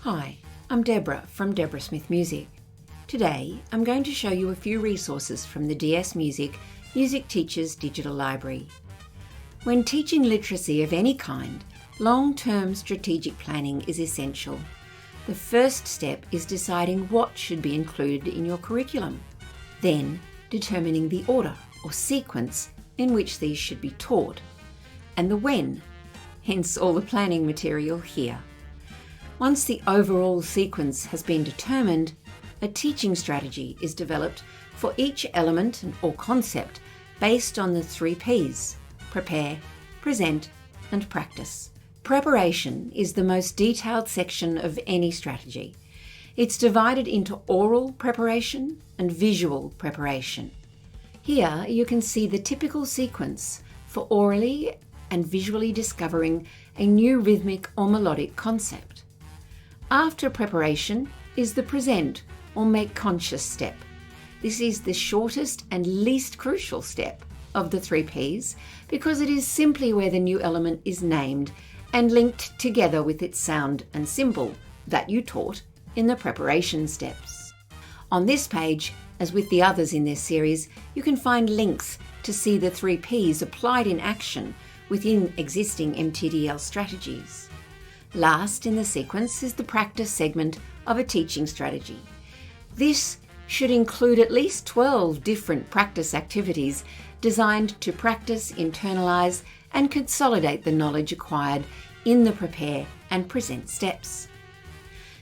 Hi, I'm Deborah from Deborah Smith Music. Today, I'm going to show you a few resources from the DS Music Music Teachers Digital Library. When teaching literacy of any kind, long-term strategic planning is essential. The first step is deciding what should be included in your curriculum, then determining the order or sequence in which these should be taught, and the when, hence all the planning material here. Once the overall sequence has been determined, a teaching strategy is developed for each element or concept based on the 3 Ps: prepare, present, and practice. Preparation is the most detailed section of any strategy. It's divided into oral preparation and visual preparation. Here you can see the typical sequence for orally and visually discovering a new rhythmic or melodic concept. After preparation is the present or make conscious step. This is the shortest and least crucial step of the 3 Ps because it is simply where the new element is named and linked together with its sound and symbol that you taught in the preparation steps. On this page, as with the others in this series, you can find links to see the 3 Ps applied in action within existing MTDL strategies. Last in the sequence is the practice segment of a teaching strategy. This should include at least 12 different practice activities designed to practice, internalize, and consolidate the knowledge acquired in the prepare and present steps.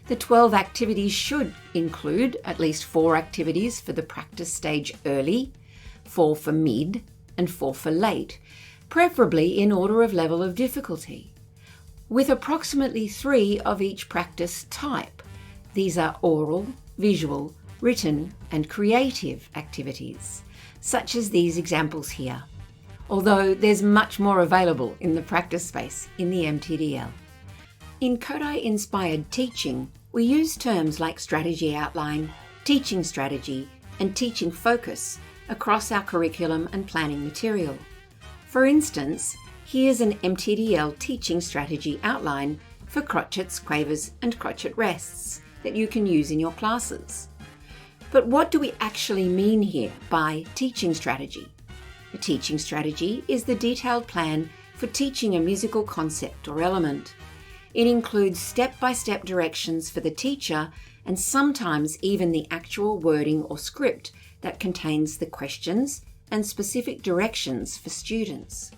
The 12 activities should include at least 4 activities for the practice stage early, 4 for mid, and 4 for late, preferably in order of level of difficulty, with approximately 3 of each practice type. These are oral, visual, written, and creative activities, such as these examples here, although there's much more available in the practice space in the MTDL. In Kodály-inspired teaching, we use terms like strategy outline, teaching strategy, and teaching focus across our curriculum and planning material. For instance, here's an MTDL teaching strategy outline for crotchets, quavers, and crotchet rests that you can use in your classes. But what do we actually mean here by teaching strategy? A teaching strategy is the detailed plan for teaching a musical concept or element. It includes step-by-step directions for the teacher and sometimes even the actual wording or script that contains the questions and specific directions for students.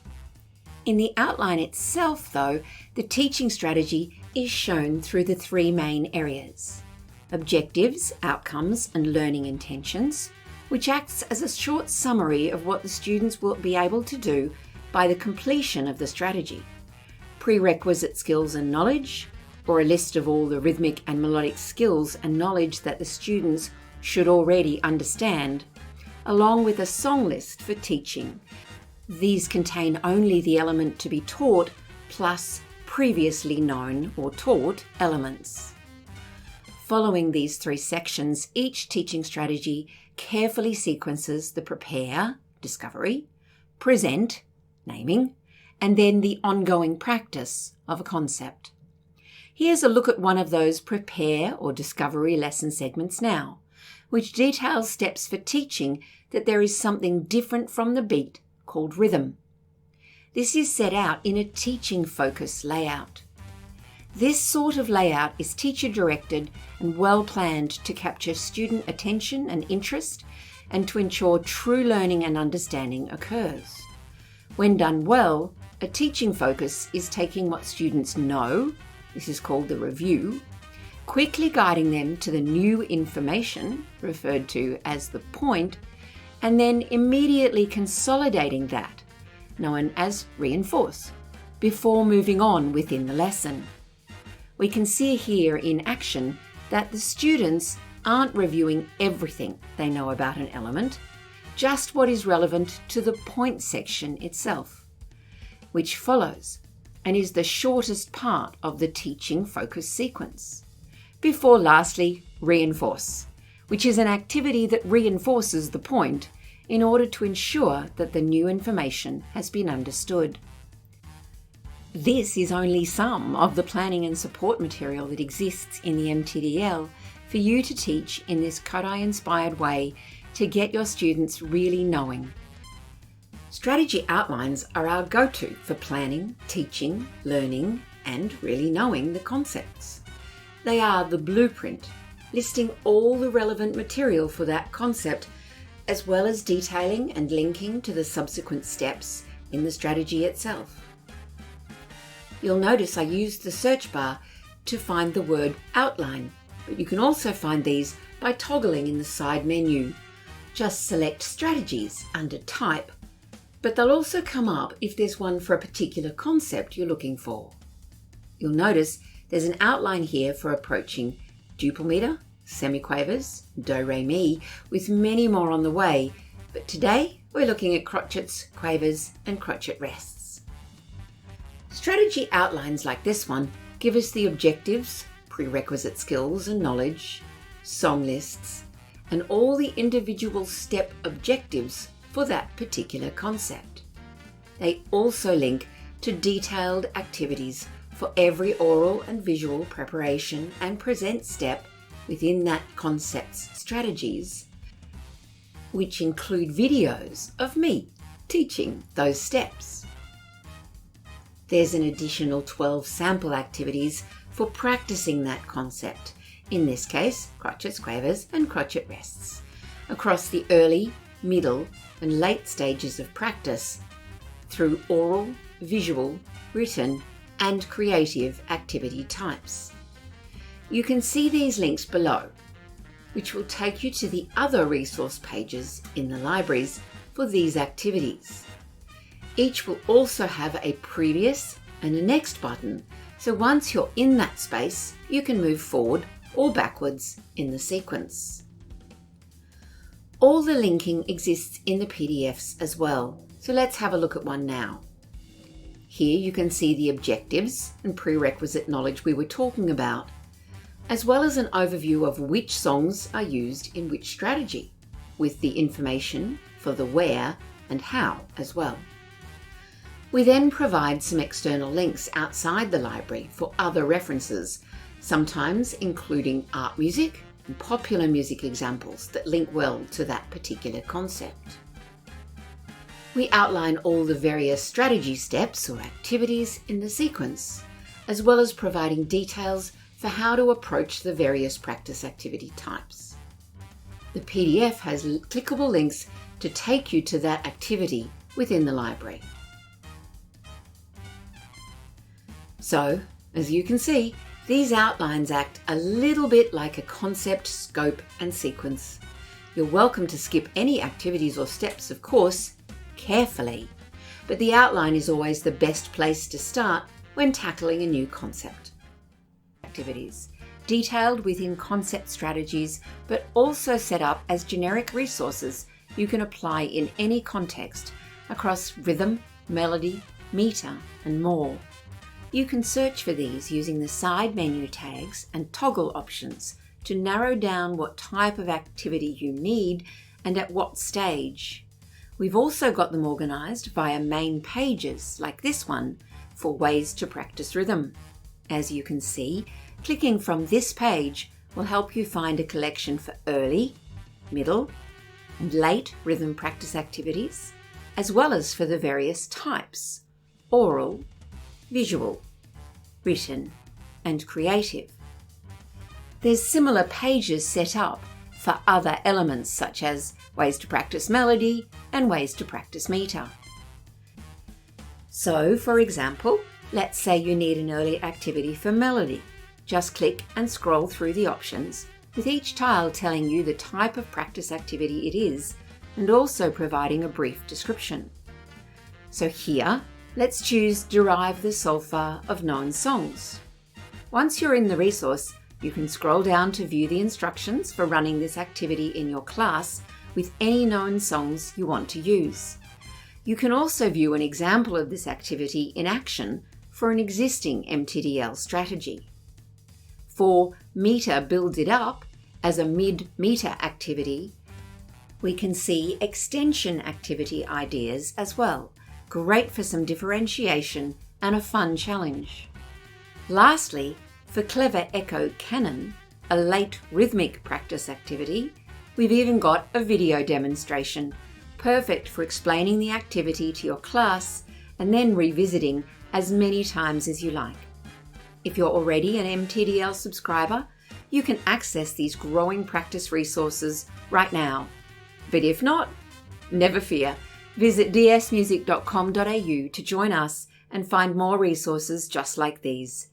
In the outline itself, though, the teaching strategy is shown through the 3 main areas: objectives, outcomes, and learning intentions, which acts as a short summary of what the students will be able to do by the completion of the strategy; prerequisite skills and knowledge, or a list of all the rhythmic and melodic skills and knowledge that the students should already understand, along with a song list for teaching. These contain only the element to be taught plus previously known or taught elements. Following these 3 sections, each teaching strategy carefully sequences the prepare, discovery, present, naming, and then the ongoing practice of a concept. Here's a look at one of those prepare or discovery lesson segments now, which details steps for teaching that there is something different from the beat called rhythm. This is set out in a teaching focus layout. This sort of layout is teacher-directed and well-planned to capture student attention and interest and to ensure true learning and understanding occurs. When done well, a teaching focus is taking what students know, this is called the review, quickly guiding them to the new information, referred to as the point, and then immediately consolidating that, known as reinforce, before moving on within the lesson. We can see here in action that the students aren't reviewing everything they know about an element, just what is relevant to the point section itself, which follows and is the shortest part of the teaching focus sequence, before lastly reinforce, which is an activity that reinforces the point in order to ensure that the new information has been understood. This is only some of the planning and support material that exists in the MTDL for you to teach in this Kodály-inspired way to get your students really knowing. Strategy outlines are our go-to for planning, teaching, learning, and really knowing the concepts. They are the blueprint, listing all the relevant material for that concept, as well as detailing and linking to the subsequent steps in the strategy itself. You'll notice I used the search bar to find the word outline, but you can also find these by toggling in the side menu. Just select Strategies under Type, but they'll also come up if there's one for a particular concept you're looking for. You'll notice there's an outline here for approaching duple meter, semiquavers, do, re, mi, with many more on the way, but today we're looking at crotchets, quavers, and crotchet rests. Strategy outlines like this one give us the objectives, prerequisite skills and knowledge, song lists, and all the individual step objectives for that particular concept. They also link to detailed activities for every oral and visual preparation and present step within that concept's strategies, which include videos of me teaching those steps. There's an additional 12 sample activities for practicing that concept, in this case, crotchets, quavers, and crotchet rests, across the early, middle, and late stages of practice through oral, visual, written, and creative activity types. You can see these links below, which will take you to the other resource pages in the libraries for these activities. Each will also have a previous and a next button, so once you're in that space, you can move forward or backwards in the sequence. All the linking exists in the PDFs as well, so let's have a look at one now. Here you can see the objectives and prerequisite knowledge we were talking about, as well as an overview of which songs are used in which strategy, with the information for the where and how as well. We then provide some external links outside the library for other references, sometimes including art music and popular music examples that link well to that particular concept. We outline all the various strategy steps or activities in the sequence, as well as providing details for how to approach the various practice activity types. The PDF has clickable links to take you to that activity within the library. So, as you can see, these outlines act a little bit like a concept, scope, and sequence. You're welcome to skip any activities or steps, of course, carefully, but the outline is always the best place to start when tackling a new concept. Activities, detailed within concept strategies, but also set up as generic resources you can apply in any context across rhythm, melody, meter, and more. You can search for these using the side menu tags and toggle options to narrow down what type of activity you need and at what stage. We've also got them organised via main pages like this one for ways to practice rhythm. As you can see, clicking from this page will help you find a collection for early, middle, and late rhythm practice activities, as well as for the various types: oral, visual, written, and creative. There's similar pages set up for other elements such as ways to practice melody and ways to practice meter. So, for example, let's say you need an early activity for melody. Just click and scroll through the options, with each tile telling you the type of practice activity it is and also providing a brief description. So here, let's choose Derive the Solfa of known songs. Once you're in the resource, you can scroll down to view the instructions for running this activity in your class with any known songs you want to use. You can also view an example of this activity in action for an existing MTDL strategy. For Meter Builds It Up as a mid-meter activity, we can see extension activity ideas as well, great for some differentiation and a fun challenge. Lastly, for Clever Echo Canon, a late rhythmic practice activity, we've even got a video demonstration, perfect for explaining the activity to your class and then revisiting as many times as you like. If you're already an MTDL subscriber, you can access these growing practice resources right now. But if not, never fear. Visit dsmusic.com.au to join us and find more resources just like these.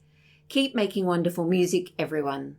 Keep making wonderful music, everyone.